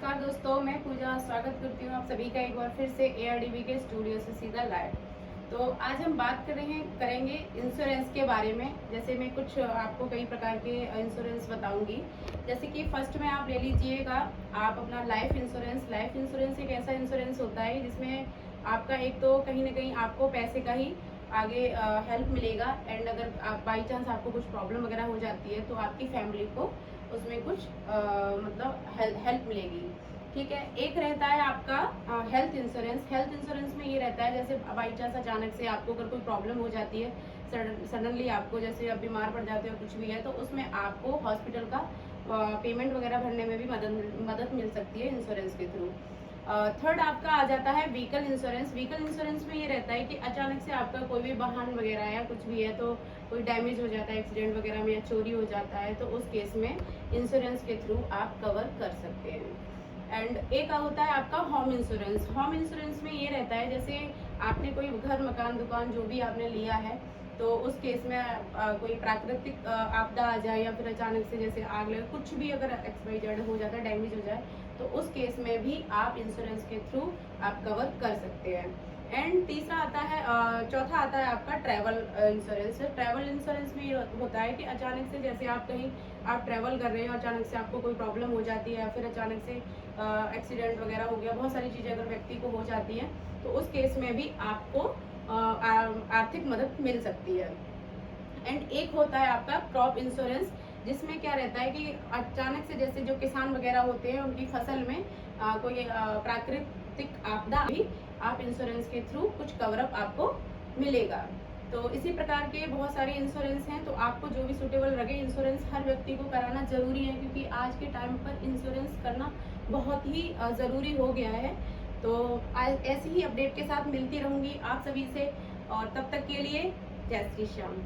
नमस्कार दोस्तों, मैं पूजा स्वागत करती हूँ आप सभी का एक बार फिर से ARDB के स्टूडियो से सीधा लाइव। तो आज हम बात करेंगे इंश्योरेंस के बारे में। जैसे मैं कुछ आपको कई प्रकार के इंश्योरेंस बताऊंगी। जैसे कि फर्स्ट में आप ले लीजिएगा आप अपना लाइफ इंश्योरेंस। लाइफ इंश्योरेंस एक ऐसा इंश्योरेंस होता है जिसमें आपका एक तो कहीं ना कहीं आपको पैसे का ही आगे हेल्प मिलेगा, एंड अगर आप बाई चांस आपको कुछ प्रॉब्लम वगैरह हो जाती है तो आपकी फैमिली को उसमें कुछ मतलब हेल्प मिलेगी। ठीक है। एक रहता है आपका हेल्थ इंश्योरेंस। हेल्थ इंश्योरेंस में ये रहता है जैसे बाई चांस अचानक से आपको अगर कोई प्रॉब्लम हो जाती है, सडनली आपको जैसे अब बीमार पड़ जाते हो कुछ भी है, तो उसमें आपको हॉस्पिटल का पेमेंट वगैरह भरने में भी मदद मिल सकती है इंश्योरेंस के थ्रू। थर्ड आपका आ जाता है व्हीकल इंश्योरेंस। व्हीकल इंश्योरेंस में ये रहता है कि अचानक से आपका कोई भी वाहन वगैरह या कुछ भी है तो कोई डैमेज हो जाता है एक्सीडेंट वगैरह में या चोरी हो जाता है, तो उस केस में इंश्योरेंस के थ्रू आप कवर कर सकते हैं। एंड एक होता है आपका होम इंश्योरेंस। होम इंश्योरेंस में ये रहता है जैसे आपने कोई घर मकान दुकान जो भी आपने लिया है, तो उस केस में कोई प्राकृतिक आपदा आ जाए या फिर अचानक से जैसे आग लगे, कुछ भी अगर XYZ हो जाता है, डैमेज हो जाए, तो उस केस में भी आप इंश्योरेंस के थ्रू आप कवर कर सकते हैं। एंड तीसरा आता है चौथा आता है आपका ट्रैवल इंश्योरेंस। ट्रैवल इंश्योरेंस में ये होता है कि अचानक से जैसे आप कहीं आप ट्रैवल कर रहे हो, अचानक से आपको कोई प्रॉब्लम हो जाती है या फिर अचानक से एक्सीडेंट वगैरह हो गया, बहुत सारी चीज़ें अगर व्यक्ति को हो जाती हैं, तो उस केस में भी आपको आर्थिक मदद मिल सकती है। एंड एक होता है आपका क्रॉप इंश्योरेंस, जिसमें क्या रहता है कि अचानक से जैसे जो किसान वगैरह होते हैं उनकी फसल में कोई प्राकृतिक आपदा भी आप इंश्योरेंस के थ्रू कुछ कवरअप आपको मिलेगा। तो इसी प्रकार के बहुत सारे इंश्योरेंस हैं, तो आपको जो भी सूटेबल लगे इंश्योरेंस हर व्यक्ति को कराना जरूरी है, क्योंकि आज के टाइम पर इंश्योरेंस करना बहुत ही ज़रूरी हो गया है। तो ऐसी ही अपडेट के साथ मिलती रहूंगी आप सभी से, और तब तक के लिए जय श्री श्याम।